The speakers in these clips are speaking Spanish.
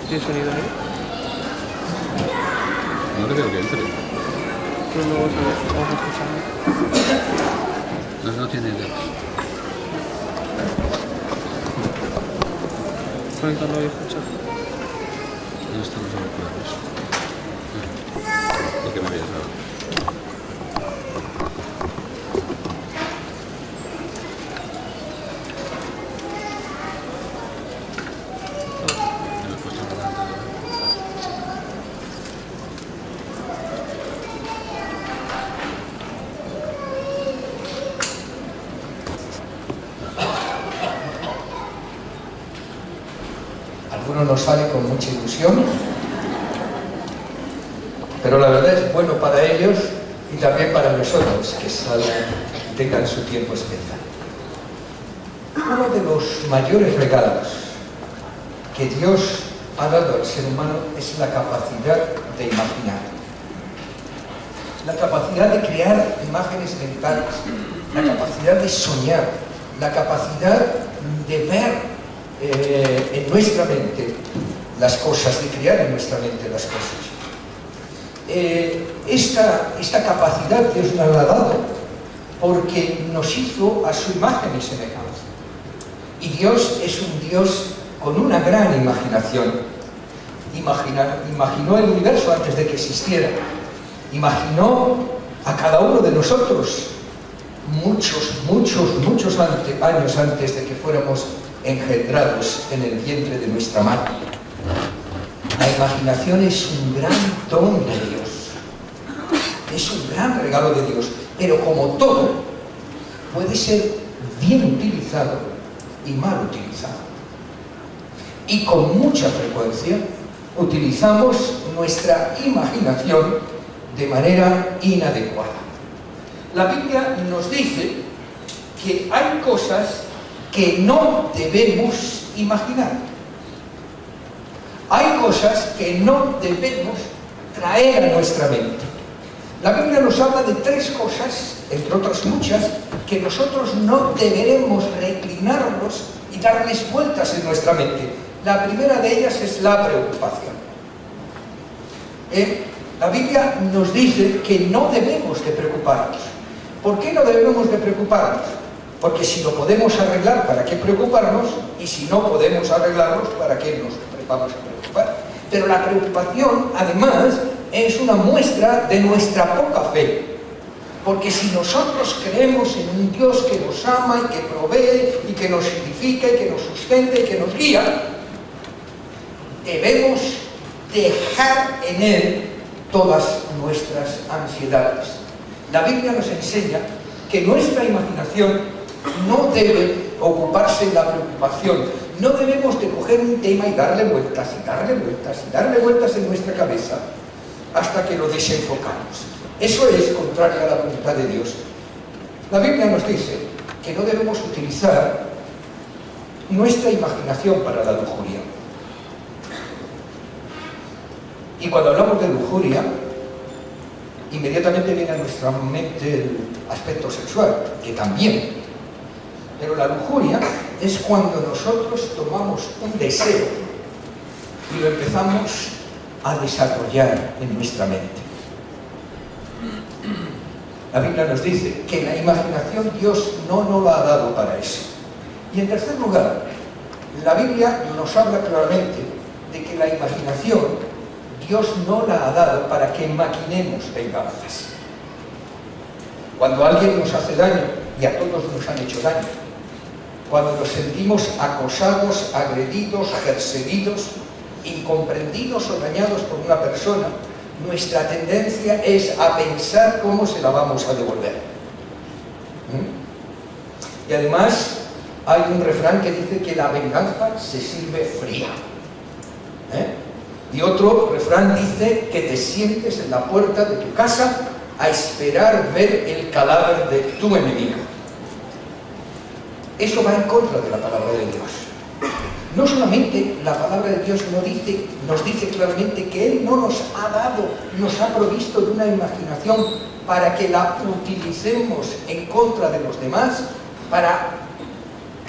¿Tiene sonido ahí? No creo que entre. Pero luego vamos a escuchar. No tiene dedos. Conectarlo y escuchar. No están los auriculares. Lo que me habías dado. Me lo he puesto delante. Algunos nos sale con mucha ilusión, pero la verdad es bueno para ellos y también para nosotros que tengan su tiempo especial. Uno de los mayores regalos que Dios ha dado al ser humano es la capacidad de imaginar, la capacidad de crear imágenes mentales, la capacidad de soñar, la capacidad de ver en nuestra mente las cosas, de crear en nuestra mente las cosas. Esta capacidad Dios nos la ha dado porque nos hizo a su imagen y semejanza. Y Dios es un Dios con una gran imaginación. Imaginó el universo antes de que existiera. Imaginó a cada uno de nosotros muchos años antes de que fuéramos engendrados en el vientre de nuestra madre. La imaginación es un gran don de Dios, es un gran regalo de Dios, pero como todo, puede ser bien utilizado y mal utilizado. Y con mucha frecuencia utilizamos nuestra imaginación de manera inadecuada. La Biblia nos dice que hay cosas que no debemos imaginar. Hay cosas que no debemos traer a nuestra mente. La Biblia nos habla de tres cosas, entre otras muchas, que nosotros no deberemos reclinarnos y darles vueltas en nuestra mente. La primera de ellas es la preocupación. La Biblia nos dice que no debemos de preocuparnos. ¿Por qué no debemos de preocuparnos? Porque si lo podemos arreglar, ¿para qué preocuparnos? Y si no podemos arreglarnos, ¿para qué nos vamos a preocupar? Pero la preocupación, además, es una muestra de nuestra poca fe. Porque si nosotros creemos en un Dios que nos ama y que provee y que nos edifica y que nos sustenta y que nos guía, debemos dejar en Él todas nuestras ansiedades. La Biblia nos enseña que nuestra imaginación no debe ocuparse en la preocupación. No debemos de coger un tema y darle vueltas y darle vueltas y darle vueltas en nuestra cabeza hasta que lo desenfocamos. Eso es contrario a la voluntad de Dios. La Biblia nos dice que no debemos utilizar nuestra imaginación para la lujuria. Y cuando hablamos de lujuria, inmediatamente viene a nuestra mente el aspecto sexual, que también. Pero la lujuria es cuando nosotros tomamos un deseo y lo empezamos a desarrollar en nuestra mente. La Biblia nos dice que la imaginación Dios no nos la ha dado para eso. Y en tercer lugar, la Biblia nos habla claramente de que la imaginación Dios no la ha dado para que maquinemos venganzas. Cuando alguien nos hace daño, y a todos nos han hecho daño, cuando nos sentimos acosados, agredidos, perseguidos, incomprendidos o dañados por una persona, nuestra tendencia es a pensar cómo se la vamos a devolver. Y además hay un refrán que dice que la venganza se sirve fría. Y otro refrán dice que te sientes en la puerta de tu casa a esperar ver el cadáver de tu enemigo. Eso va en contra de la palabra de Dios. No solamente la palabra de Dios nos dice claramente que Él no nos ha dado, nos ha provisto de una imaginación para que la utilicemos en contra de los demás, para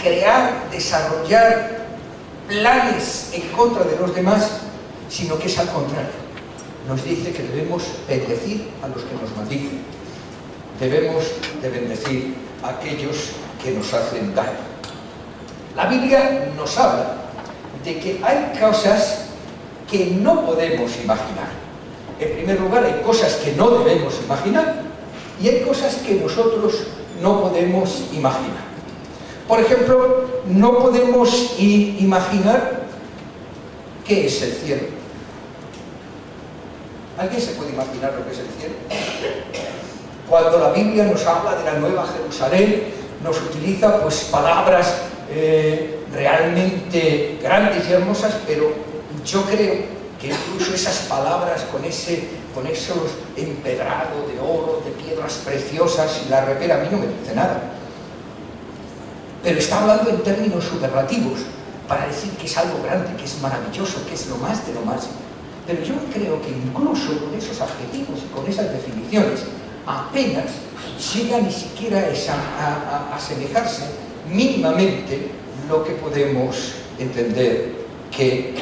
crear, desarrollar planes en contra de los demás, sino que es al contrario. Nos dice que debemos bendecir a los que nos maldicen. Debemos de bendecir a aquellos que nos hacen daño. La Biblia nos habla de que hay cosas que no podemos imaginar. En primer lugar, hay cosas que no debemos imaginar y hay cosas que nosotros no podemos imaginar. Por ejemplo, no podemos imaginar qué es el cielo. ¿Alguien se puede imaginar lo que es el cielo? Cuando la Biblia nos habla de la Nueva Jerusalén, nos utiliza pues palabras realmente grandes y hermosas, pero yo creo que incluso esas palabras con esos empedrados de oro, de piedras preciosas y la repera, a mí no me dice nada. Pero está hablando en términos superlativos para decir que es algo grande, que es maravilloso, que es lo más de lo más. Pero yo creo que incluso con esos adjetivos y con esas definiciones apenas llega ni siquiera a asemejarse mínimamente lo que podemos entender que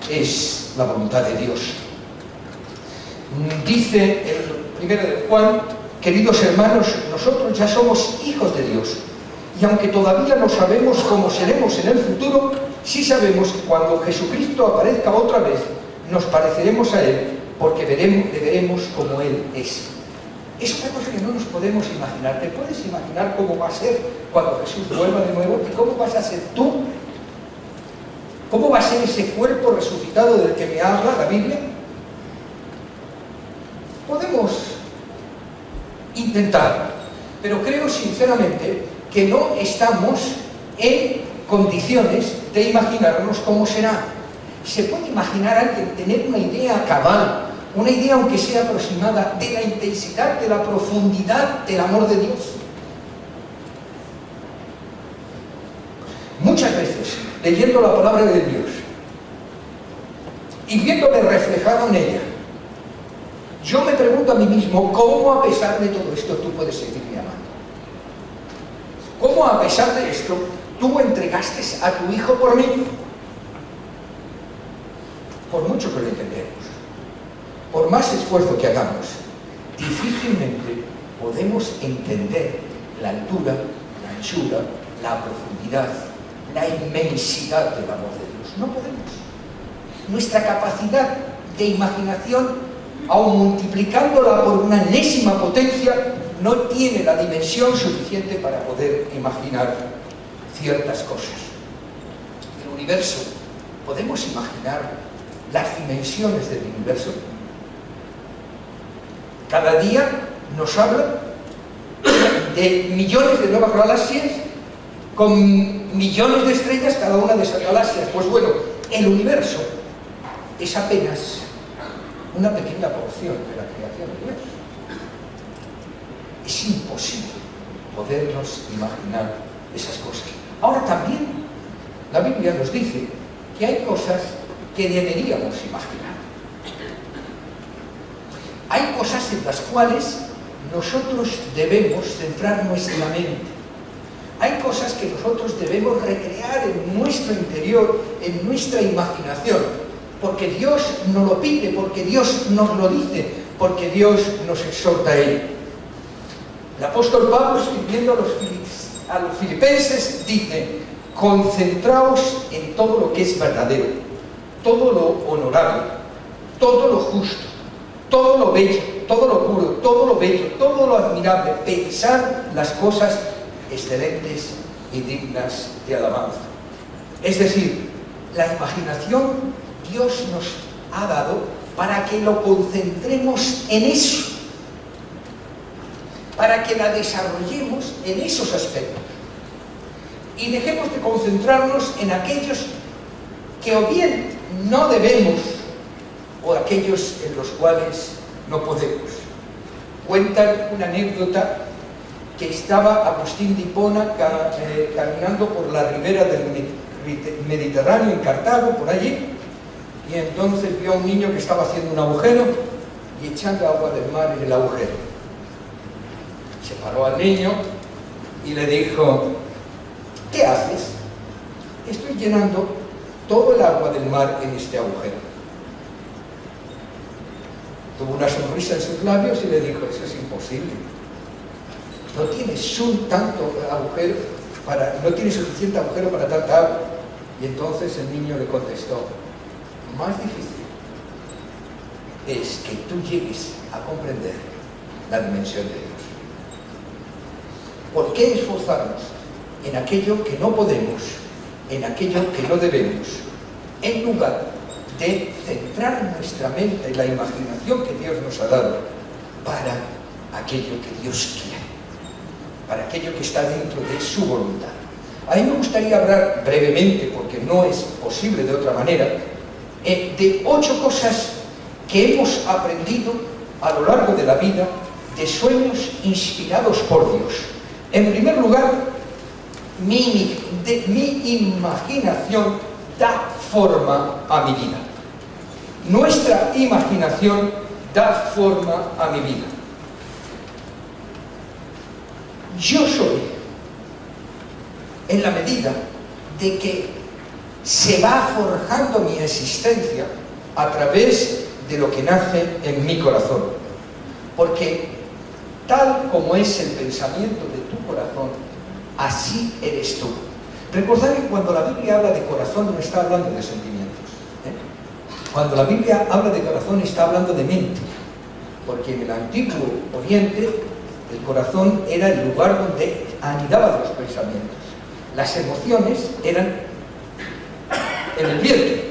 es la voluntad de Dios. Dice el 1 de Juan: queridos hermanos, nosotros ya somos hijos de Dios, y aunque todavía no sabemos cómo seremos en el futuro, sí sabemos que cuando Jesucristo aparezca otra vez, nos pareceremos a Él, porque le veremos como Él es. Es una cosa que no nos podemos imaginar. ¿Te puedes imaginar cómo va a ser cuando Jesús vuelva de nuevo? ¿Y cómo vas a ser tú? ¿Cómo va a ser ese cuerpo resucitado del que me habla la Biblia? Podemos intentar, pero creo sinceramente que no estamos en condiciones de imaginarnos cómo será. ¿Se puede imaginar a alguien tener una idea cabal, una idea aunque sea aproximada, de la intensidad, de la profundidad del amor de Dios? Muchas veces, leyendo la palabra de Dios y viéndome reflejado en ella, yo me pregunto a mí mismo, ¿cómo a pesar de todo esto tú puedes seguirme amando? ¿Cómo a pesar de esto tú entregaste a tu hijo por mí? Por mucho que lo intentemos, por más esfuerzo que hagamos, difícilmente podemos entender la altura, la anchura, la profundidad, la inmensidad del amor de Dios. No podemos. Nuestra capacidad de imaginación, aun multiplicándola por una enésima potencia, no tiene la dimensión suficiente para poder imaginar ciertas cosas. El universo, ¿podemos imaginar las dimensiones del universo? Cada día nos habla de millones de nuevas galaxias con millones de estrellas cada una de esas galaxias. Pues bueno, el universo es apenas una pequeña porción de la creación de Dios. Es imposible podernos imaginar esas cosas. Ahora también la Biblia nos dice que hay cosas que deberíamos imaginar. Hay cosas en las cuales nosotros debemos centrar nuestra mente. Hay cosas que nosotros debemos recrear en nuestro interior, en nuestra imaginación, porque Dios nos lo pide, porque Dios nos lo dice, porque Dios nos exhorta a ello. El apóstol Pablo, escribiendo a los filipenses, dice: concentraos en todo lo que es verdadero, todo lo honorable, todo lo justo, todo lo bello, todo lo puro, todo lo bello, todo lo admirable. Pensad las cosas excelentes y dignas de alabanza. Es decir, la imaginación Dios nos ha dado para que lo concentremos en eso, para que la desarrollemos en esos aspectos y dejemos de concentrarnos en aquellos que o bien no debemos o aquellos en los cuales no podemos. Cuentan una anécdota que estaba Agustín de Hipona caminando por la ribera del Mediterráneo en Cartago, por allí, y entonces vio a un niño que estaba haciendo un agujero y echando agua del mar en el agujero. Se paró al niño y le dijo: ¿qué haces? llenando todo el agua del mar en este agujero. Tuvo una sonrisa en sus labios y le dijo, eso es imposible. No tienes no tienes suficiente agujero para tanta agua. Y entonces el niño le contestó, más difícil es que tú llegues a comprender la dimensión de Dios. ¿Por qué esforzarnos en aquello que no podemos, en aquello que no debemos, en lugar de centrar nuestra mente en la imaginación que Dios nos ha dado para aquello que Dios quiere, para aquello que está dentro de su voluntad? A mí me gustaría hablar brevemente, porque no es posible de otra manera, de 8 cosas que hemos aprendido a lo largo de la vida de sueños inspirados por Dios. En primer lugar, mi imaginación da forma a mi vida. Nuestra imaginación da forma a mi vida. Yo soy, en la medida de que se va forjando mi existencia a través de lo que nace en mi corazón. Porque tal como es el pensamiento de tu corazón, así eres tú. Recordad que cuando la Biblia habla de corazón no está hablando de sentimientos. Cuando la Biblia habla de corazón está hablando de mente. Porque en el antiguo Oriente el corazón era el lugar donde anidaban los pensamientos. Las emociones eran en el vientre.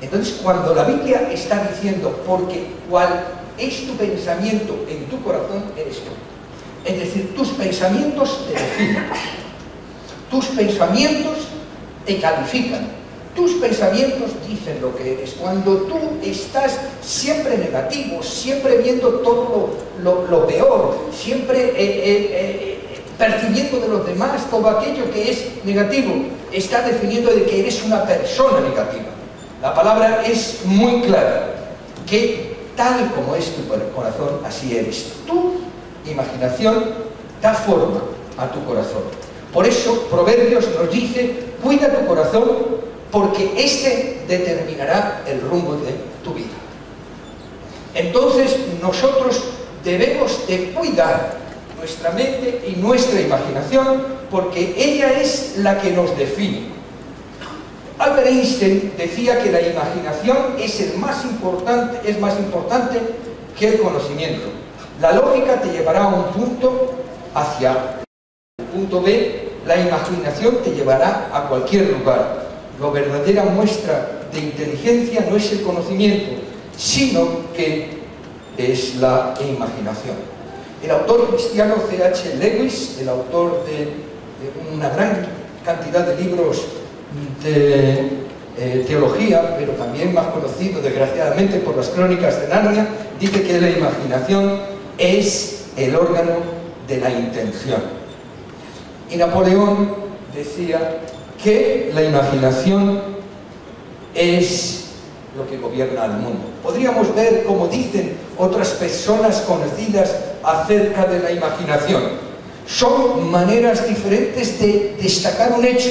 Entonces, cuando la Biblia está diciendo, porque cuál es tu pensamiento en tu corazón, eres tú. Es decir, tus pensamientos te definen. Tus pensamientos te califican. Tus pensamientos dicen lo que eres. Cuando tú estás siempre negativo, siempre viendo todo lo peor, siempre percibiendo de los demás todo aquello que es negativo, está definiendo de que eres una persona negativa. La palabra es muy clara, que tal como es tu corazón, así eres. Tu imaginación da forma a tu corazón. Por eso Proverbios nos dice, cuida tu corazón, porque este determinará el rumbo de tu vida. Entonces nosotros debemos de cuidar nuestra mente y nuestra imaginación, porque ella es la que nos define. Albert Einstein decía que la imaginación es más importante que el conocimiento. La lógica te llevará a un punto hacia el punto B, la imaginación te llevará a cualquier lugar. La verdadera muestra de inteligencia no es el conocimiento, sino que es la imaginación. El autor cristiano C.H. Lewis, el autor de una gran cantidad de libros de teología, pero también más conocido desgraciadamente por las crónicas de Narnia, dice que la imaginación es el órgano de la intención. Y Napoleón decía que la imaginación es lo que gobierna al mundo. Podríamos ver, como dicen otras personas conocidas acerca de la imaginación. Son maneras diferentes de destacar un hecho.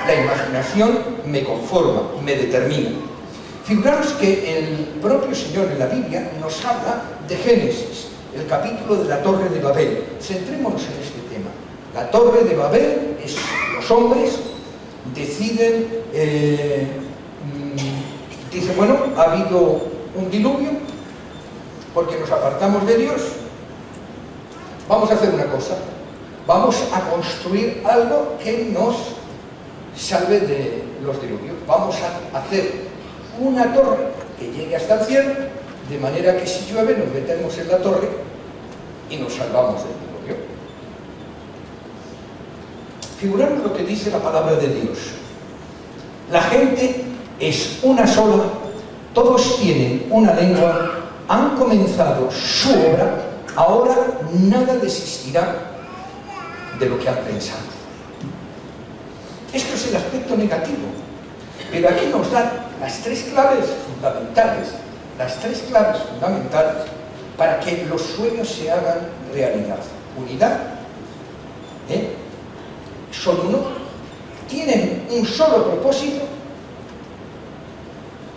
La imaginación me conforma, me determina. Figuraros que el propio Señor en la Biblia nos habla de Génesis, el capítulo de la Torre de Babel. Centrémonos en este tema. La Torre de Babel es los hombres deciden, dicen, bueno, ha habido un diluvio porque nos apartamos de Dios, vamos a hacer una cosa, vamos a construir algo que nos salve de los diluvios, vamos a hacer una torre que llegue hasta el cielo, de manera que si llueve nos metemos en la torre y nos salvamos del diluvio. Figuramos lo que dice la palabra de Dios. La gente es una sola, todos tienen una lengua, han comenzado su obra, ahora nada desistirá de lo que han pensado. Esto es el aspecto negativo, pero aquí nos dan las tres claves fundamentales para que los sueños se hagan realidad. Unidad, son uno, tienen un solo propósito,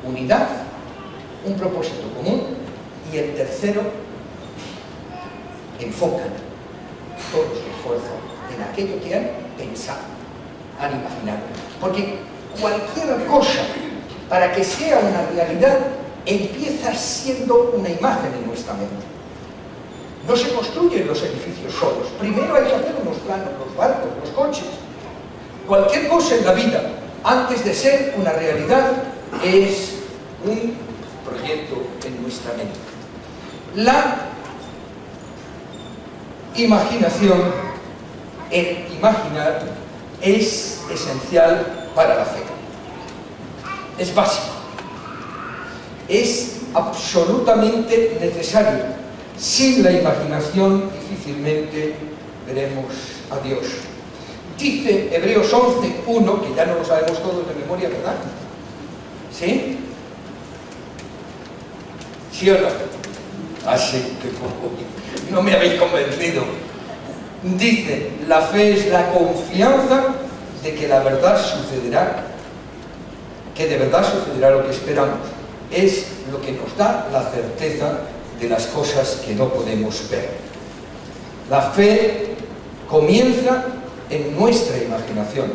unidad, un propósito común, y el tercero, enfocan todo su esfuerzo en aquello que han pensado, han imaginado. Porque cualquier cosa, para que sea una realidad, empieza siendo una imagen en nuestra mente. No se construyen los edificios solos. Primero hay que hacer unos planos, los barcos, los coches. Cualquier cosa en la vida, antes de ser una realidad, es un proyecto en nuestra mente. La imaginación, el imaginar, es esencial para la fe. Es básico. Es absolutamente necesario. Sin la imaginación difícilmente veremos a Dios. Dice Hebreos 11:1, que ya no lo sabemos todos de memoria, ¿verdad? ¿Sí? ¿Sí o no? Así que no me habéis convencido. Dice, la fe es la confianza de que la verdad sucederá, que de verdad sucederá lo que esperamos. Es lo que nos da la certeza de las cosas que no podemos ver. La fe comienza en nuestra imaginación.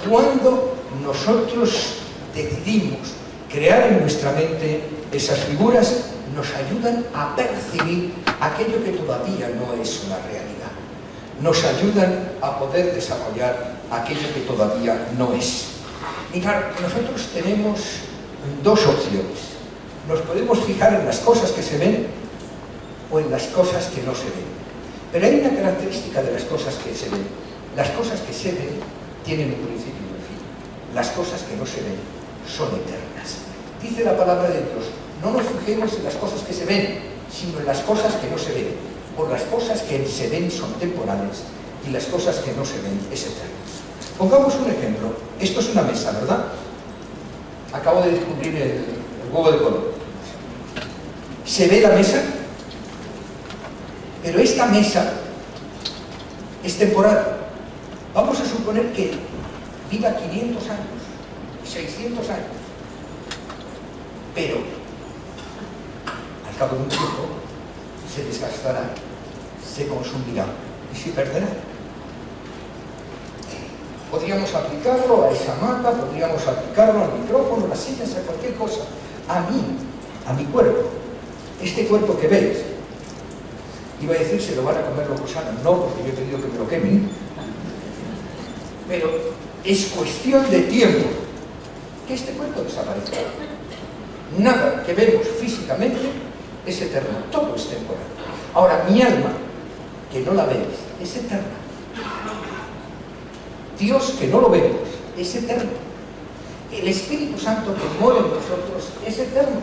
Cuando nosotros decidimos crear en nuestra mente esas figuras, nos ayudan a percibir aquello que todavía no es una realidad. Nos ayudan a poder desarrollar aquello que todavía no es. Y claro, nosotros tenemos dos opciones. Nos podemos fijar en las cosas que se ven o en las cosas que no se ven. Pero hay una característica de las cosas que se ven. Las cosas que se ven tienen un principio y un fin. Las cosas que no se ven son eternas. Dice la palabra de Dios, no nos fijemos en las cosas que se ven, sino en las cosas que no se ven. Por las cosas que se ven son temporales y las cosas que no se ven es eternas. Pongamos un ejemplo. Esto es una mesa, ¿verdad? Acabo de descubrir el huevo de color. ¿Se ve la mesa? Pero esta mesa es temporal. Vamos a suponer que viva 500 años, 600 años. Pero, al cabo de un tiempo, se desgastará, se consumirá y se perderá. Podríamos aplicarlo a esa mata, podríamos aplicarlo al micrófono, a las sillas, a cualquier cosa. A mí, a mi cuerpo. Este cuerpo que veis, iba a decir, se lo van a comer los gusanos. No, porque yo he pedido que me lo quemen. Pero es cuestión de tiempo que este cuerpo desaparezca. Nada que vemos físicamente es eterno, todo es temporal. Ahora, mi alma, que no la veis, es eterna. Dios, que no lo vemos, es eterno. El Espíritu Santo que mora en nosotros es eterno.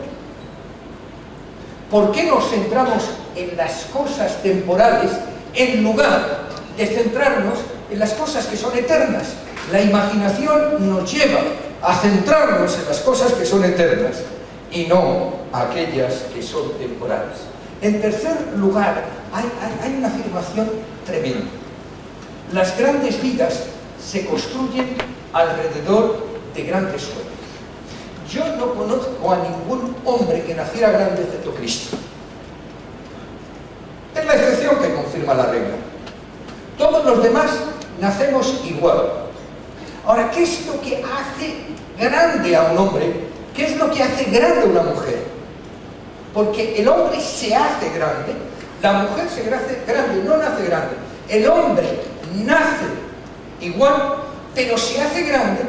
¿Por qué nos centramos en las cosas temporales en lugar de centrarnos en las cosas que son eternas? La imaginación nos lleva a centrarnos en las cosas que son eternas y no aquellas que son temporales. En tercer lugar, hay una afirmación tremenda. Las grandes vidas se construyen alrededor de grandes sueños. Yo no conozco a ningún hombre que naciera grande excepto Cristo. Es la excepción que confirma la regla. Todos los demás nacemos igual. Ahora, ¿qué es lo que hace grande a un hombre? ¿Qué es lo que hace grande a una mujer? Porque el hombre se hace grande, la mujer se hace grande, no nace grande. El hombre nace igual, pero se hace grande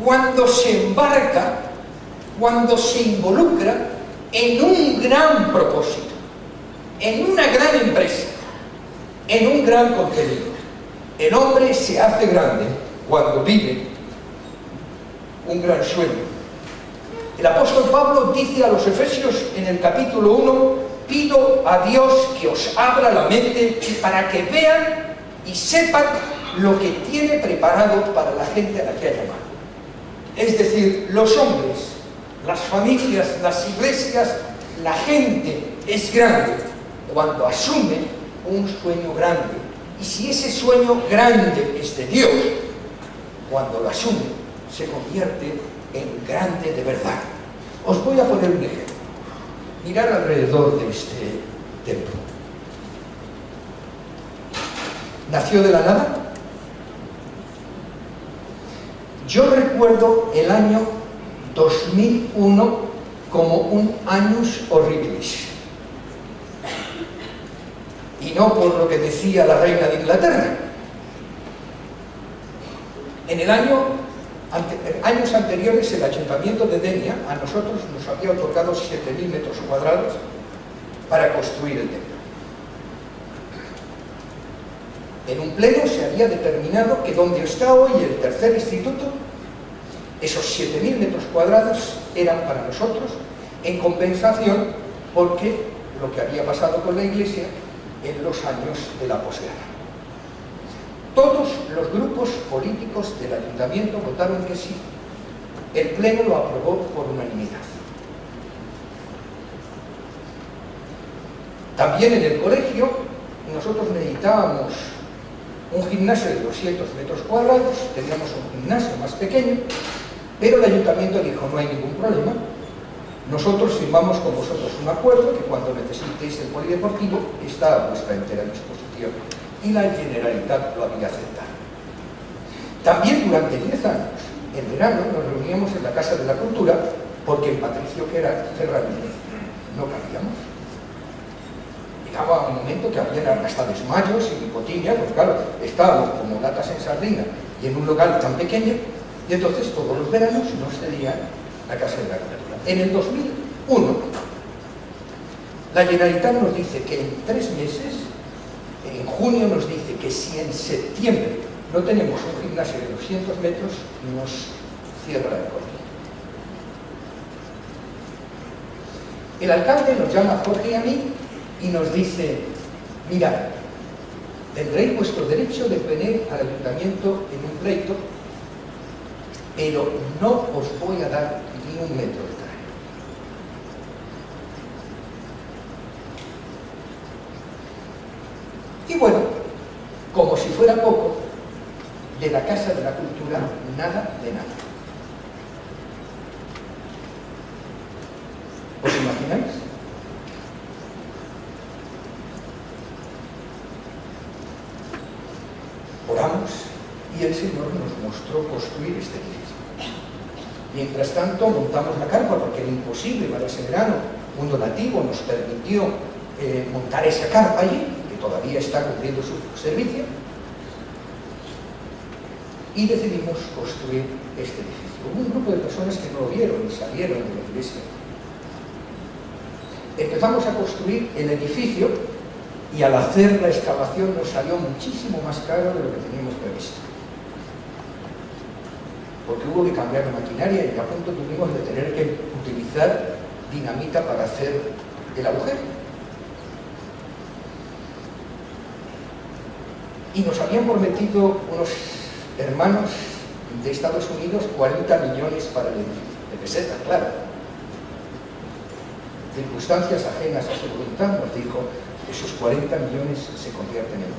cuando se embarca, cuando se involucra en un gran propósito, en una gran empresa, en un gran contenido. El hombre se hace grande cuando vive un gran sueño. El apóstol Pablo dice a los Efesios en el capítulo 1, pido a Dios que os abra la mente para que vean y sepan lo que tiene preparado para la gente a la que ha llamado. Es decir, los hombres, las familias, las iglesias, la gente es grande cuando asume un sueño grande. Y si ese sueño grande es de Dios, cuando lo asume, se convierte en grande de verdad. Os voy a poner un ejemplo. Mirad alrededor de este templo. ¿Nació de la nada? Yo recuerdo el año 2001 como un annus horribilis. Y no por lo que decía la reina de Inglaterra. En años anteriores, el ayuntamiento de Denia a nosotros nos había otorgado 7.000 metros cuadrados para construir el templo. En un pleno se había determinado que donde está hoy el tercer instituto, esos 7.000 metros cuadrados eran para nosotros en compensación porque lo que había pasado con la iglesia en los años de la posguerra. Todos los grupos políticos del ayuntamiento votaron que sí. El pleno lo aprobó por unanimidad. También en el colegio nosotros necesitábamos un gimnasio de 200 metros cuadrados, teníamos un gimnasio más pequeño, pero el ayuntamiento dijo: no hay ningún problema, nosotros firmamos con vosotros un acuerdo que cuando necesitéis el polideportivo está a vuestra entera disposición. Y la Generalitat lo había aceptado. También durante 10 años, en verano, nos reuníamos en la Casa de la Cultura porque en Patricio, que era Ferrandino, no cabíamos. Llegaba un momento que había hasta desmayos y hipotimia, pues claro, estábamos como latas en sardina y en un local tan pequeño, y entonces todos los veranos nos cedían la Casa de la Cultura. En el 2001, la Generalitat nos dice que en 3 meses, en junio nos dice que si en septiembre no tenemos un gimnasio de 200 metros, nos cierra el colegio. El alcalde nos llama a Jorge y a mí y nos dice: mirad, tendréis vuestro derecho de poner al ayuntamiento en un pleito, pero no os voy a dar ni un metro de terreno. Y bueno, como si fuera poco, de la Casa de la Cultura, nada de nada. ¿Os imagináis? Oramos y el Señor nos mostró construir este edificio. Mientras tanto, montamos la carpa porque era imposible para ese verano. Un donativo nos permitió montar esa carpa allí, que todavía está cumpliendo su servicio, y decidimos construir este edificio. Hubo un grupo de personas que no lo vieron y salieron de la iglesia. Empezamos a construir el edificio y al hacer la excavación nos salió muchísimo más caro de lo que teníamos previsto. Porque hubo que cambiar la maquinaria y a punto tuvimos de tener que utilizar dinamita para hacer el agujero. Y nos habían prometido unos hermanos de Estados Unidos 40 millones para el edificio, de pesetas, claro. Circunstancias ajenas a su voluntad nos dijo: esos 40 millones se convierten en 2.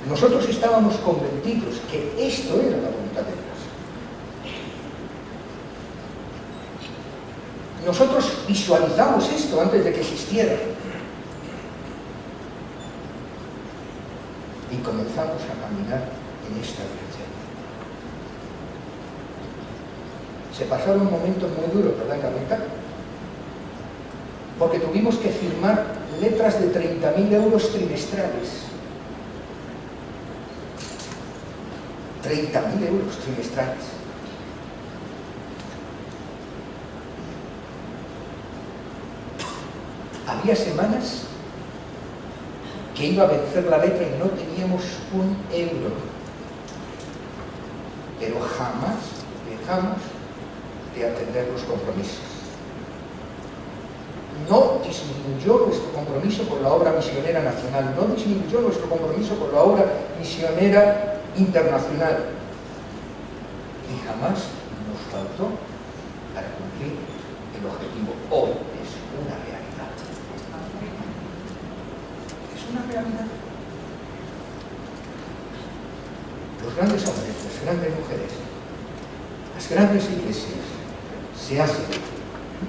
Nosotros estábamos convencidos que esto era la voluntad de Dios. Nosotros visualizamos esto antes de que existiera. Y comenzamos a caminar en esta dirección. Se pasaron momentos muy duros, ¿verdad, Carlita? Porque tuvimos que firmar letras de 30.000 euros trimestrales. 30.000 euros trimestrales. Había semanas que iba a vencer la letra y no teníamos un euro. Pero jamás dejamos de atender los compromisos. No disminuyó nuestro compromiso con la obra misionera nacional, no disminuyó nuestro compromiso con la obra misionera internacional. Y jamás nos faltó para cumplir el objetivo. Hoy es una realidad. Es una realidad. los grandes hombres, las grandes mujeres, las grandes iglesias se hacen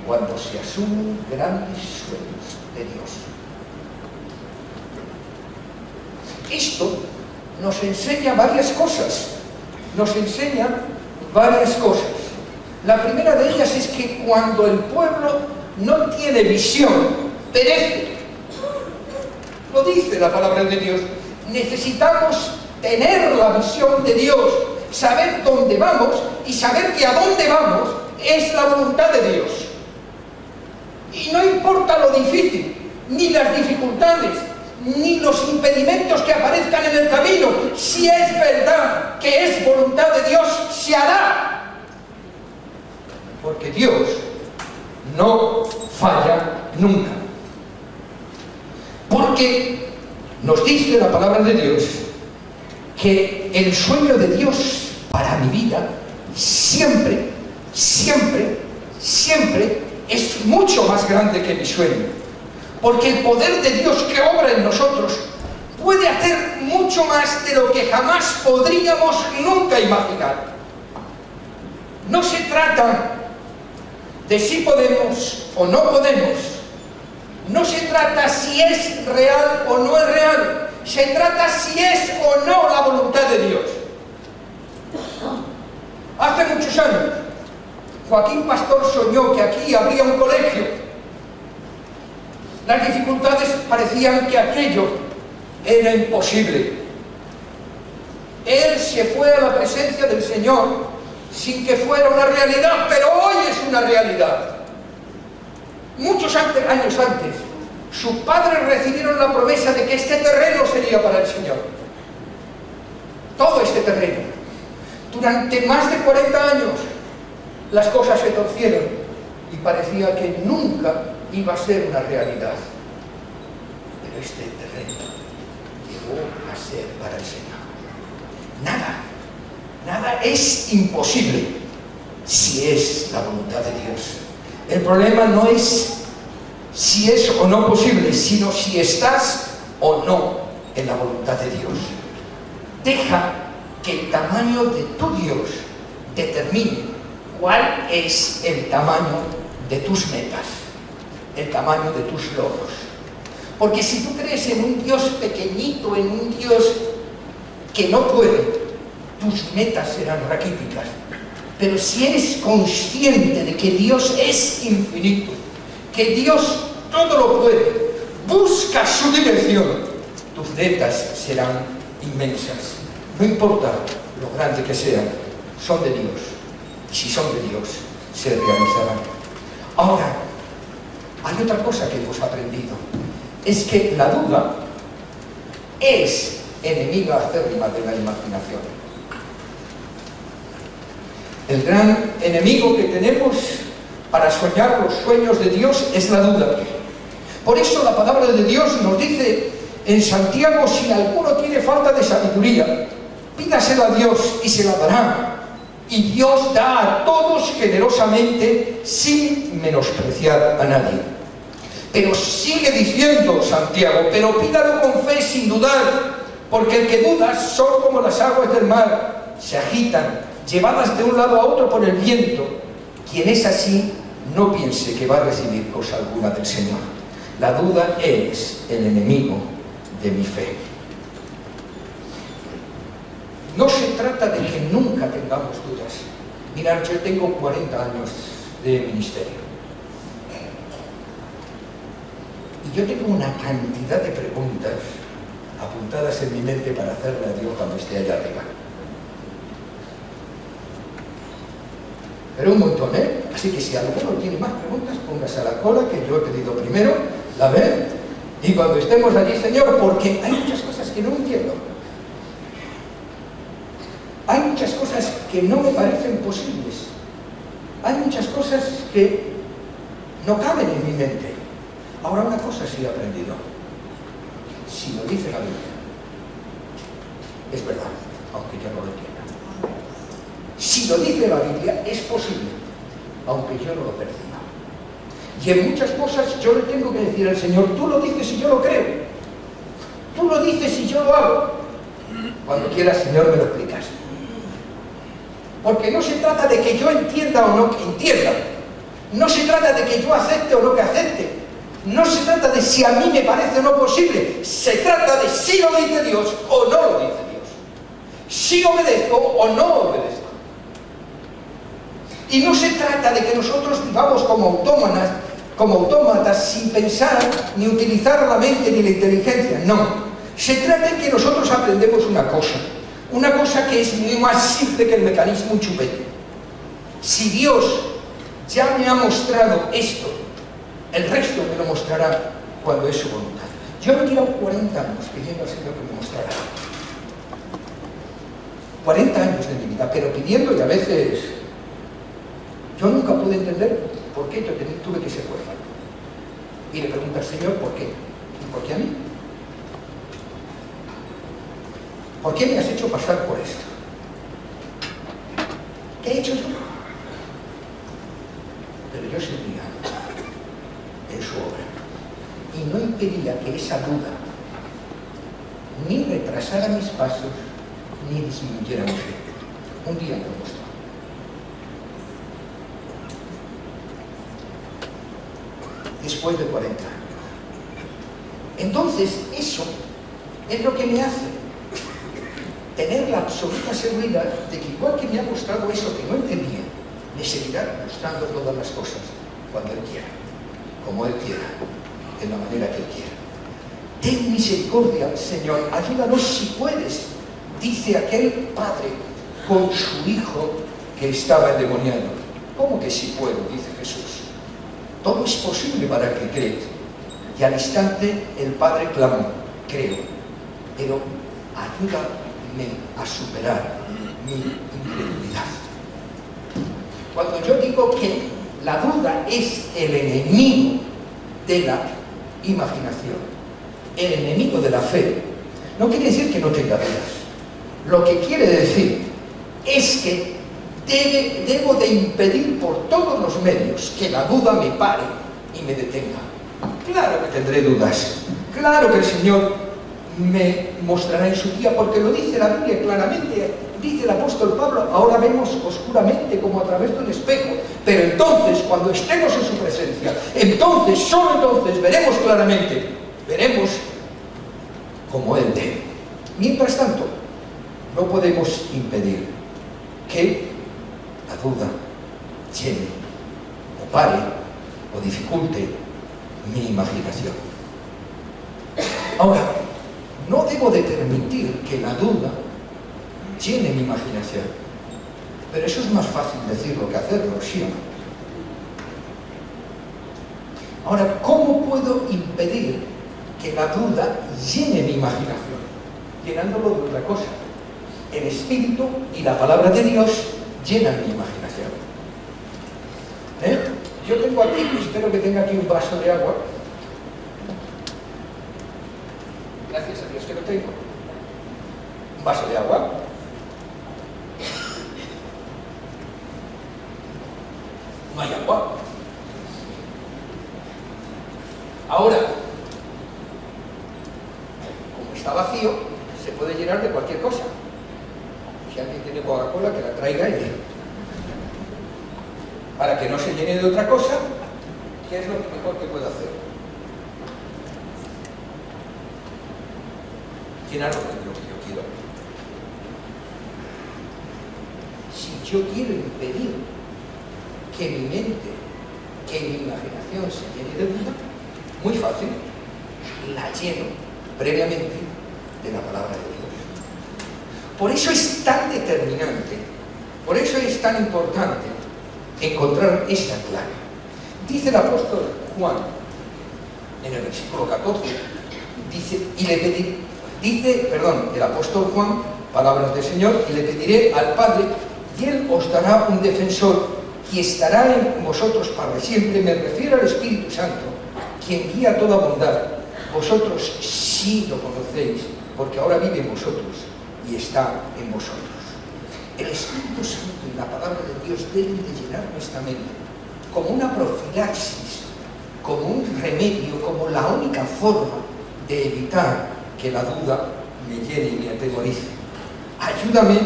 cuando se asumen grandes sueños de Dios. Esto nos enseña varias cosas. La primera de ellas es que cuando el pueblo no tiene visión, perece. Lo dice la palabra de Dios. Necesitamos tener la visión de Dios, saber dónde vamos y saber que a dónde vamos es la voluntad de Dios. Y no importa lo difícil, ni las dificultades, ni los impedimentos que aparezcan en el camino, si es verdad que es voluntad de Dios, se hará. Porque Dios no falla nunca. Porque nos dice la palabra de Dios que el sueño de Dios para mi vida siempre, siempre, siempre es mucho más grande que mi sueño. Porque el poder de Dios que obra en nosotros puede hacer mucho más de lo que jamás podríamos nunca imaginar. No se trata de si podemos o no podemos. No se trata si es real o no es real. Se trata si es o no la voluntad de Dios. Hace muchos años, Joaquín Pastor soñó que aquí habría un colegio. Las dificultades parecían que aquello era imposible. Él se fue a la presencia del Señor sin que fuera una realidad, pero hoy es una realidad. Muchos años antes, sus padres recibieron la promesa de que este terreno sería para el Señor. Todo este terreno. Durante más de 40 años, las cosas se torcieron y parecía que nunca iba a ser una realidad. Pero este terreno llegó a ser para el Señor. Nada es imposible si es la voluntad de Dios. El problema no es si es o no posible, sino si estás o no en la voluntad de Dios. Deja que el tamaño de tu Dios determine cuál es el tamaño de tus metas, el tamaño de tus logros. Porque si tú crees en un Dios pequeñito, en un Dios que no puede, tus metas serán raquíticas. Pero si eres consciente de que Dios es infinito, que Dios todo lo puede, busca su dirección, tus metas serán inmensas. No importa lo grande que sean, son de Dios. Y si son de Dios, se realizarán. Ahora, hay otra cosa que hemos aprendido. Es que la duda es enemiga acérrima de la imaginación. El gran enemigo que tenemos para soñar los sueños de Dios es la duda. Por eso la palabra de Dios nos dice en Santiago: si alguno tiene falta de sabiduría, pídasela a Dios y se la dará. Y Dios da a todos generosamente sin menospreciar a nadie. Pero sigue diciendo Santiago: pero pídalo con fe sin dudar, porque el que duda son como las aguas del mar, se agitan, llevadas de un lado a otro por el viento. Quien es así, no piense que va a recibir cosa alguna del Señor. La duda es el enemigo de mi fe. No se trata de que nunca tengamos dudas. Mirad, yo tengo 40 años de ministerio. Y yo tengo una cantidad de preguntas apuntadas en mi mente para hacerle a Dios cuando esté allá arriba. Pero un montón, ¿eh? Así que si alguno tiene más preguntas, póngase a la cola, que yo he pedido primero, la ve, y cuando estemos allí, Señor, porque hay muchas cosas que no entiendo. Hay muchas cosas que no me parecen posibles. Hay muchas cosas que no caben en mi mente. Ahora, una cosa sí he aprendido. Si lo dice la Biblia, es verdad, aunque yo no lo entienda. Si lo dice la Biblia, es posible, aunque yo no lo perciba. Y en muchas cosas yo le tengo que decir al Señor: tú lo dices y yo lo creo. Tú lo dices y yo lo hago. Cuando quieras, Señor, me lo explicas. Porque no se trata de que yo entienda o no que entienda. No se trata de que yo acepte o no que acepte. No se trata de si a mí me parece o no posible. Se trata de si lo dice Dios o no lo dice Dios. Si obedezco o no obedezco. Y no se trata de que nosotros vivamos como autómatas sin pensar ni utilizar la mente ni la inteligencia. No. Se trata de que nosotros aprendemos una cosa que es muy más simple que el mecanismo un chupete. Si Dios ya me ha mostrado esto, el resto me lo mostrará cuando es su voluntad. Yo me he tirado 40 años pidiendo al Señor que me mostrara. 40 años de mi vida, pero pidiendo, y a veces yo nunca pude entender por qué yo tuve que ser huérfano. Y le pregunto al Señor, ¿por qué? ¿Y por qué a mí? ¿Por qué me has hecho pasar por esto? ¿Qué he hecho yo? Pero yo servía en su obra y no impedía que esa duda ni retrasara mis pasos ni disminuyera mi fe. Un día me lo mostró. Después de 40 años. Entonces, eso es lo que me hace tener la absoluta seguridad de que igual que me ha mostrado eso que no entendía, me seguirá mostrando todas las cosas cuando Él quiera, como Él quiera, de la manera que Él quiera. Ten misericordia, Señor, ayúdanos si puedes, dice aquel padre con su hijo que estaba endemoniado. ¿Cómo que si puedo? Dice Jesús. Todo es posible para el que cree. Y al instante el padre clamó, creo, pero ayúdame a superar mi incredulidad. Cuando yo digo que la duda es el enemigo de la imaginación, el enemigo de la fe, no quiere decir que no tenga dudas. Lo que quiere decir es que debo de impedir por todos los medios que la duda me pare y me detenga. Claro que tendré dudas, claro que el Señor me mostrará en su día, porque lo dice la Biblia claramente, dice el apóstol Pablo, ahora vemos oscuramente como a través de un espejo, pero entonces, cuando estemos en su presencia, entonces, solo entonces, veremos claramente, veremos como Él ve. Mientras tanto, no podemos impedir que la duda llene, o pare, o dificulte mi imaginación. Ahora, no debo de permitir que la duda llene mi imaginación. Pero eso es más fácil decirlo que hacerlo, ¿sí o no? Ahora, ¿cómo puedo impedir que la duda llene mi imaginación? Llenándolo de otra cosa. El Espíritu y la palabra de Dios llenan mi imaginación. Yo tengo aquí, espero que tenga aquí un vaso de agua. Gracias a Dios que lo tengo. Un vaso de agua. No hay agua. Ahora, como está vacío, se puede llenar de cualquier cosa. Si alguien tiene Coca-Cola, que la traiga y para que no se llene de otra cosa, ¿qué es lo mejor que puedo hacer? Llenarlo de lo que yo quiero. Si yo quiero impedir que mi mente, que mi imaginación se llene de duda, muy fácil, la lleno previamente de la palabra de Dios. Por eso es tan determinante, por eso es tan importante encontrar esta clave. Dice el apóstol Juan, en el versículo 14, dice, el apóstol Juan, palabras del Señor, y le pediré al Padre, y Él os dará un defensor, que estará en vosotros para siempre. Me refiero al Espíritu Santo, quien guía toda bondad. Vosotros sí lo conocéis, porque ahora vive en vosotros y está en vosotros. El Espíritu Santo y la palabra de Dios deben de llenar nuestra mente como una profilaxis, como un remedio, como la única forma de evitar que la duda me llene y me atemorice. Ayúdame,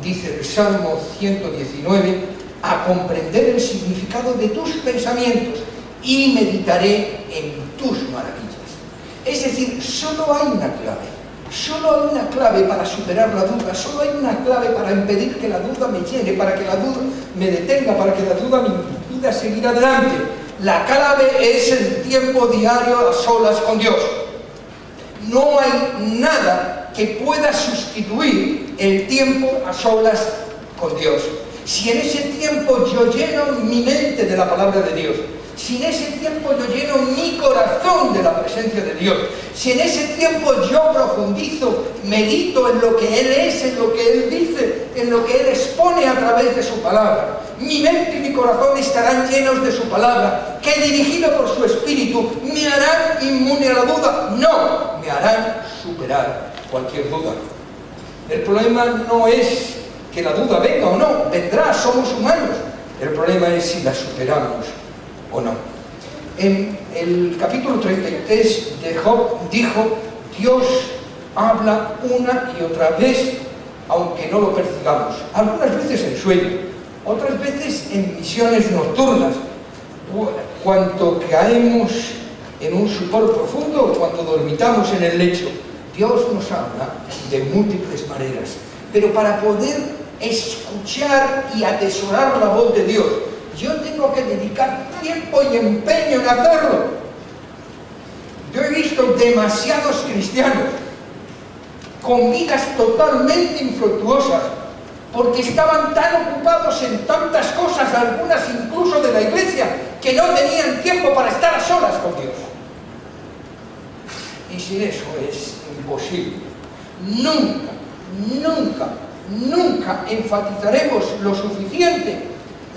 dice el Salmo 119, a comprender el significado de tus pensamientos y meditaré en tus maravillas. Es decir, solo hay una clave para superar la duda, solo hay una clave para impedir que la duda me llene, para que la duda me detenga, para que la duda me impida seguir adelante. La clave es el tiempo diario a solas con Dios. No hay nada que pueda sustituir el tiempo a solas con Dios. Si en ese tiempo yo lleno mi mente de la palabra de Dios, si en ese tiempo yo lleno mi corazón de la presencia de Dios, si en ese tiempo yo profundizo, medito en lo que Él es, en lo que Él dice, en lo que Él expone a través de su palabra, mi mente y mi corazón estarán llenos de su palabra, que dirigido por su Espíritu me harán inmune a la duda. No, me harán superar cualquier duda. El problema no es que la duda venga o no, vendrá, somos humanos. El problema es si la superamos o no. En el capítulo 33 de Job dijo: Dios habla una y otra vez, aunque no lo percibamos. Algunas veces en sueño, otras veces en visiones nocturnas, cuando caemos en un sopor profundo o cuando dormitamos en el lecho. Dios nos habla de múltiples maneras, pero para poder escuchar y atesorar la voz de Dios, yo tengo que dedicar tiempo y empeño en hacerlo. Yo he visto demasiados cristianos con vidas totalmente infructuosas porque estaban tan ocupados en tantas cosas, algunas incluso de la iglesia, que no tenían tiempo para estar a solas con Dios. Y sin eso es imposible. Nunca enfatizaremos lo suficiente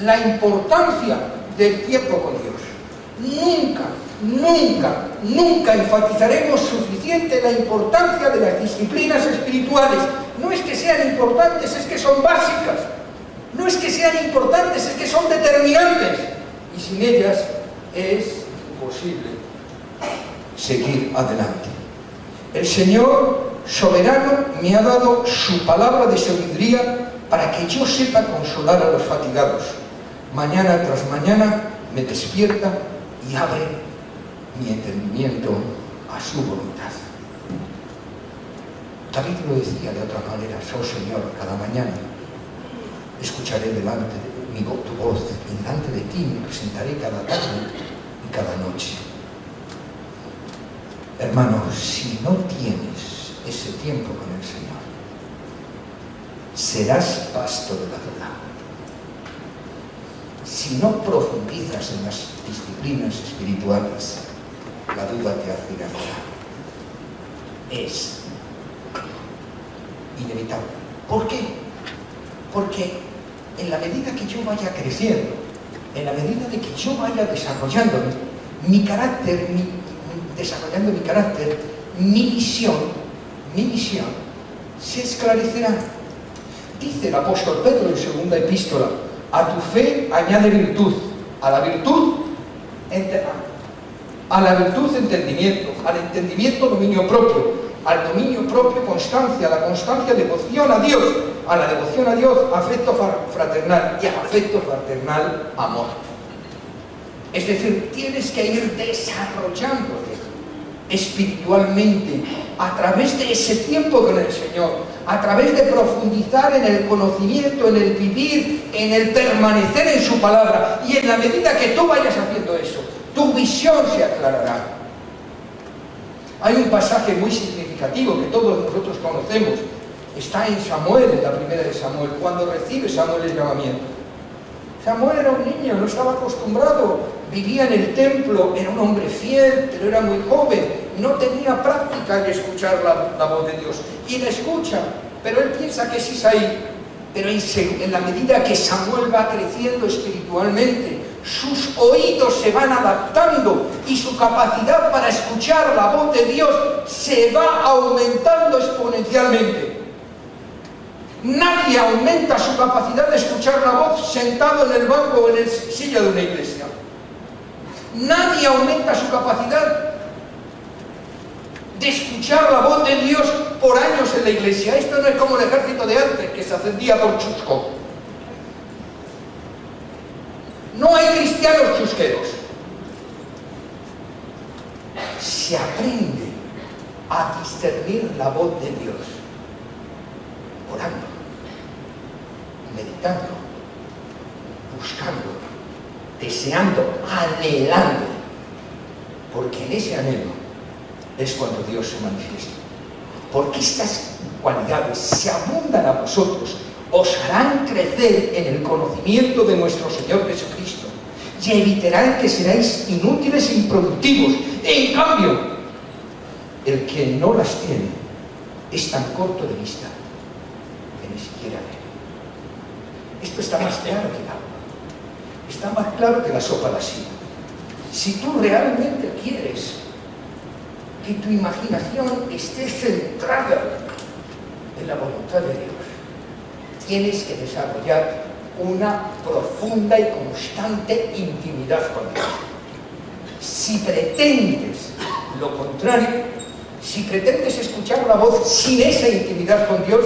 la importancia del tiempo con Dios. Nunca enfatizaremos suficiente la importancia de las disciplinas espirituales. No es que sean importantes, es que son básicas. No es que sean importantes, es que son determinantes. Y sin ellas es imposible seguir adelante. El Señor soberano me ha dado su palabra de sabiduría para que yo sepa consolar a los fatigados. Mañana tras mañana me despierta y abre mi entendimiento a su voluntad. David lo decía de otra manera: oh Señor, cada mañana escucharé delante de tu voz, y delante de ti me presentaré cada tarde y cada noche. Hermano, si no tienes ese tiempo con el Señor, serás pasto de la duda. Si no profundizas en las disciplinas espirituales, la duda te acicalará. Es inevitable. ¿Por qué? Porque en la medida que yo vaya creciendo, en la medida de que yo vaya desarrollándome, mi carácter, desarrollando mi carácter, mi visión se esclarecerá. Dice el apóstol Pedro en segunda epístola: a tu fe añade virtud, a la virtud entendimiento, al entendimiento dominio propio, al dominio propio constancia, a la constancia devoción a Dios, a la devoción a Dios afecto fraternal y al afecto fraternal amor. Es decir, tienes que ir desarrollándote espiritualmente a través de ese tiempo con el Señor, a través de profundizar en el conocimiento, en el vivir, en el permanecer en su palabra. Y en la medida que tú vayas haciendo eso, tu visión se aclarará. Hay un pasaje muy significativo que todos nosotros conocemos. Está en Samuel, en la primera de Samuel, cuando recibe Samuel el llamamiento. Samuel era un niño, no estaba acostumbrado, vivía en el templo, era un hombre fiel, pero era muy joven, no tenía práctica en escuchar la voz de Dios. Y la escucha, pero él piensa que es Isaí. Pero en la medida que Samuel va creciendo espiritualmente, sus oídos se van adaptando y su capacidad para escuchar la voz de Dios se va aumentando exponencialmente. Nadie aumenta su capacidad de escuchar la voz sentado en el banco o en la silla de una iglesia. Nadie aumenta su capacidad de escuchar la voz de Dios por años en la iglesia. Esto no es como el ejército de antes, que se ascendía por chusco. No hay cristianos chusqueros. Se aprende a discernir la voz de Dios orando, meditando, buscando, deseando, anhelando, porque en ese anhelo es cuando Dios se manifiesta. Porque estas cualidades se abundan a vosotros, os harán crecer en el conocimiento de nuestro Señor Jesucristo y evitarán que seráis inútiles e improductivos. En cambio, el que no las tiene es tan corto de vista que ni siquiera ve. Esto está más claro que el agua, está más claro que la sopa de la silla. Si tú realmente quieres que tu imaginación esté centrada en la voluntad de Dios, tienes que desarrollar una profunda y constante intimidad con Dios. Si pretendes lo contrario, si pretendes escuchar la voz sin esa intimidad con Dios,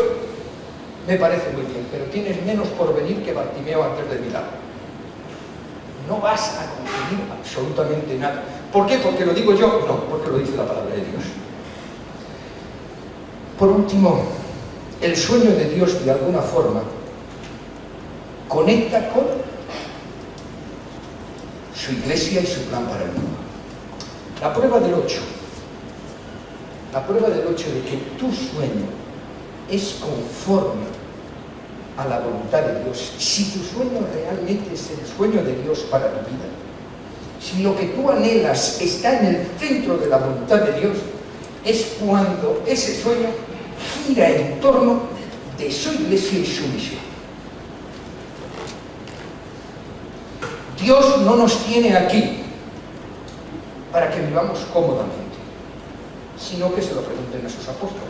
me parece muy bien, pero tienes menos por venir que Bartimeo antes de milagro. No vas a conseguir absolutamente nada. ¿Por qué? ¿Porque lo digo yo? No, porque lo dice la palabra de Dios. Por último, el sueño de Dios de alguna forma conecta con su iglesia y su plan para el mundo. La prueba del 8 de que tu sueño es conforme a la voluntad de Dios, si tu sueño realmente es el sueño de Dios para tu vida, si lo que tú anhelas está en el centro de la voluntad de Dios, es cuando ese sueño gira en torno de su iglesia y su misión. Dios no nos tiene aquí para que vivamos cómodamente, sino que se lo pregunten a sus apóstoles.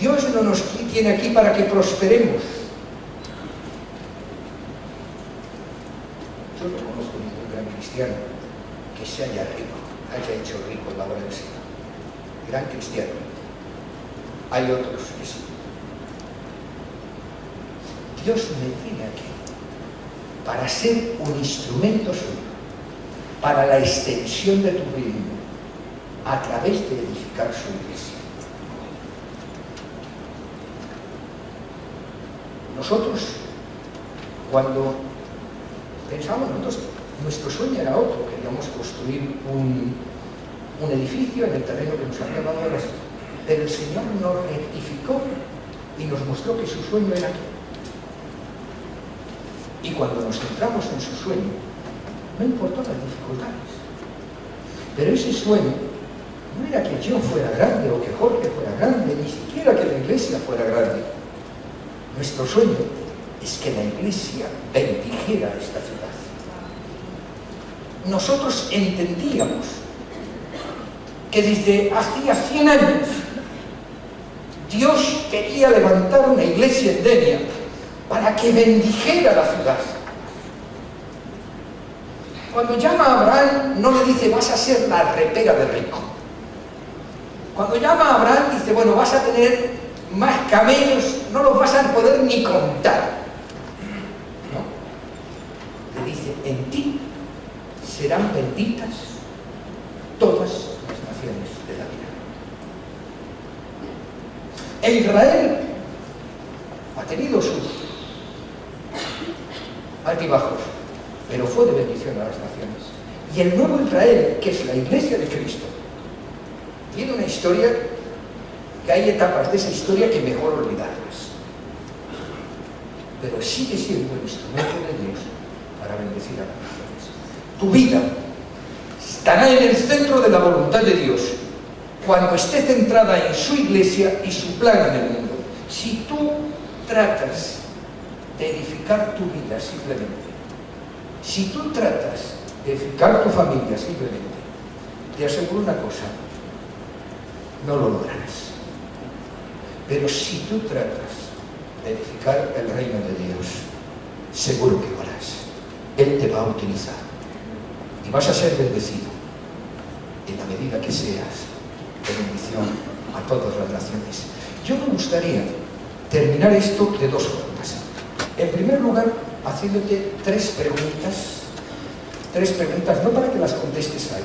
Dios no nos tiene aquí para que prosperemos. Yo no conozco ningún gran cristiano que se haya hecho rico en la obra del Señor. Gran cristiano. Hay otros que sí. Dios me tiene aquí para ser un instrumento suyo, para la extensión de tu reino, a través de edificar su iglesia. Nosotros, cuando pensamos, nuestro sueño era otro, queríamos construir un edificio en el terreno que nos había dado Dios, pero el Señor nos rectificó y nos mostró que su sueño era aquí. Y cuando nos centramos en su sueño, no importó las dificultades, pero ese sueño no era que yo fuera grande o que Jorge fuera grande, ni siquiera que la iglesia fuera grande. Nuestro sueño es que la iglesia bendijera esta ciudad. Nosotros entendíamos que desde hacía 100 años Dios quería levantar una iglesia en Denia para que bendijera la ciudad. Cuando llama a Abraham, no le dice vas a ser la repera de rico. Cuando llama a Abraham, dice bueno, vas a tener más camellos, no los vas a poder ni contar. No. Le dice, en ti serán benditas todas las naciones de la tierra. E Israel ha tenido sus altibajos, pero fue de bendición a las naciones. Y el nuevo Israel, que es la iglesia de Cristo, tiene una historia que hay etapas de esa historia que mejor olvidarlas, pero sigue siendo el instrumento de Dios para bendecir a las naciones. Tu vida estará en el centro de la voluntad de Dios cuando esté centrada en su iglesia y su plan en el mundo. Si tú tratas de edificar tu vida simplemente, si tú tratas de edificar tu familia simplemente, te aseguro una cosa, no lo lograrás. Pero si tú tratas de edificar el reino de Dios, seguro que lo harás. Él te va a utilizar y vas a ser bendecido en la medida que seas de bendición a todas las naciones. Yo me gustaría terminar esto de dos formas. En primer lugar, haciéndote tres preguntas, no para que las contestes ahí,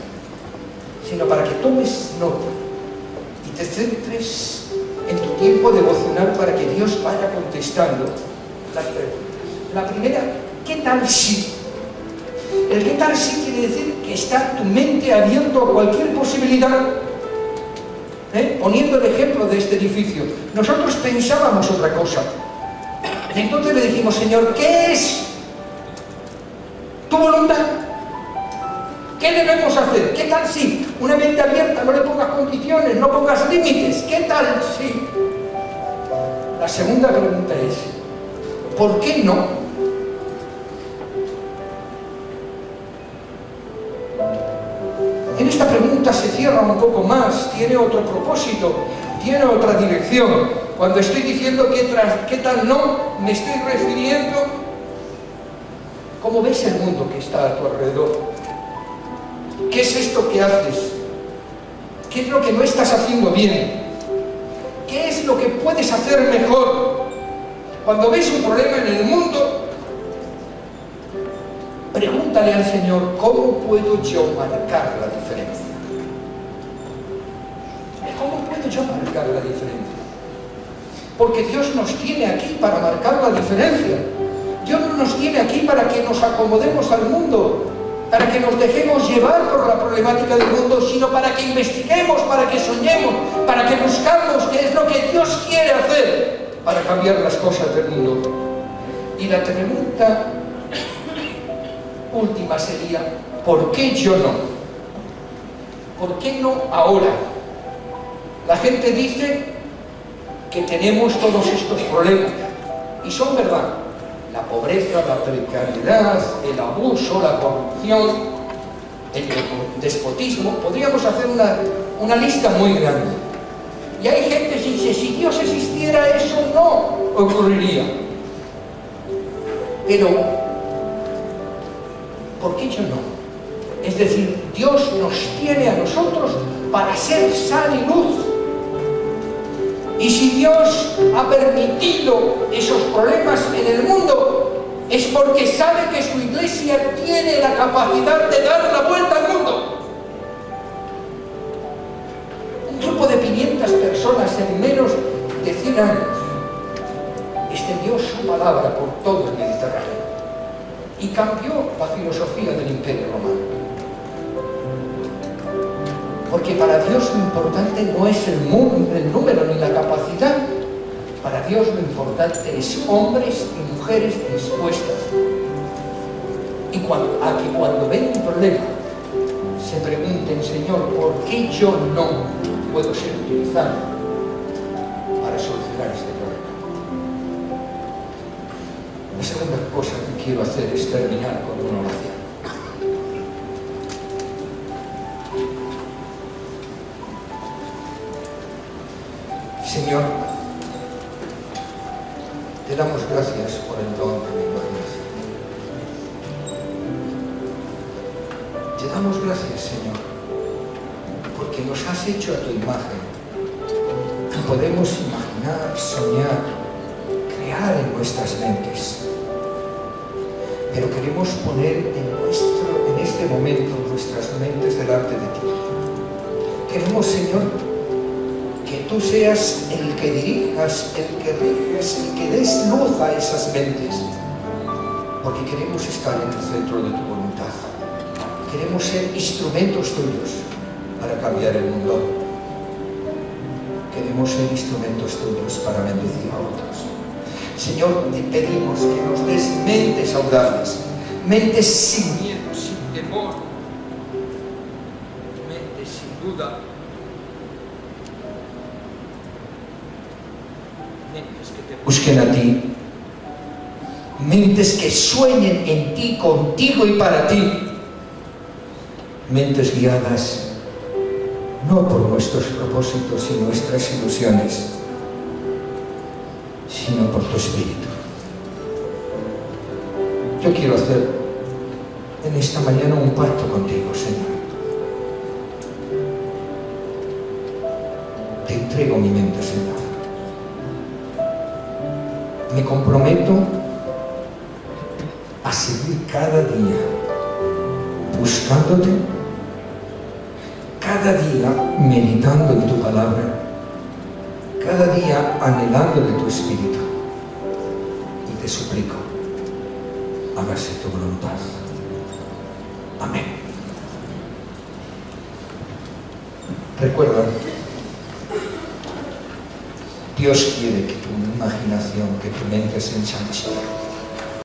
sino para que tomes nota y te centres en tu tiempo devocional para que Dios vaya contestando las preguntas. La primera, ¿qué tal si? El qué tal si quiere decir que está tu mente abierta a cualquier posibilidad. Poniendo el ejemplo de este edificio, nosotros pensábamos otra cosa. Y entonces le dijimos, Señor, ¿qué es tu voluntad? ¿Qué debemos hacer? ¿Qué tal si? Una mente abierta, no le pongas condiciones, no pongas límites. ¿Qué tal si? La segunda pregunta es, ¿por qué no? En esta pregunta se cierra un poco más, tiene otro propósito, tiene otra dirección. Cuando estoy diciendo qué tal no, me estoy refiriendo cómo ves el mundo que está a tu alrededor. ¿Qué es esto que haces? ¿Qué es lo que no estás haciendo bien? ¿Qué es lo que puedes hacer mejor? Cuando ves un problema en el mundo, pregúntale al Señor, ¿cómo puedo yo marcar la diferencia? ¿Cómo puedo yo marcar la diferencia? Porque Dios nos tiene aquí para marcar la diferencia. Dios no nos tiene aquí para que nos acomodemos al mundo, para que nos dejemos llevar por la problemática del mundo, sino para que investiguemos, para que soñemos, para que buscamos qué es lo que Dios quiere hacer para cambiar las cosas del mundo. Y la pregunta última sería, ¿por qué yo no? ¿Por qué no ahora? La gente dice que tenemos todos estos problemas, y son verdad. La pobreza, la precariedad, el abuso, la corrupción, el despotismo. Podríamos hacer una lista muy grande. Y hay gente que dice, si Dios existiera, eso no ocurriría. Pero ¿por qué yo no? Es decir, Dios nos tiene a nosotros para ser sal y luz. Y si Dios ha permitido esos problemas en el mundo, es porque sabe que su iglesia tiene la capacidad de dar la vuelta al mundo. Un grupo de 500 personas en menos de 100 años extendió su palabra por todo el Mediterráneo y cambió la filosofía del Imperio Romano. Porque para Dios lo importante no es el número ni la capacidad. Para Dios lo importante es hombres y mujeres dispuestas. Y cuando ven un problema, se pregunten, Señor, ¿por qué yo no puedo ser utilizado para solucionar este problema? La segunda cosa que quiero hacer es terminar con una oración. Señor, te damos gracias por el don de la imaginación. Te damos gracias, Señor, porque nos has hecho a tu imagen y podemos imaginar, soñar, crear en nuestras mentes. Pero queremos poner en este momento nuestras mentes delante de ti. Queremos, Señor, que tú seas el que dirijas, el que riges, el que des luz a esas mentes, porque queremos estar en el centro de tu voluntad. Queremos ser instrumentos tuyos para cambiar el mundo. Queremos ser instrumentos tuyos para bendecir a otros. Señor, te pedimos que nos des mentes audaces, mentes sin miedo, sin temor, mentes sin duda, mentes que te busquen a ti, mentes que sueñen en ti, contigo y para ti, mentes guiadas no por nuestros propósitos y nuestras ilusiones, sino por tu Espíritu. Yo quiero hacer en esta mañana un pacto contigo, Señor. entrego mi mente, Señor. Me comprometo a seguir cada día buscándote, cada día meditando en tu palabra, cada día anhelando de tu Espíritu. Y te suplico, hágase tu voluntad. Amén. Recuerda, Dios quiere que tu imaginación, que tu mente se ensanche.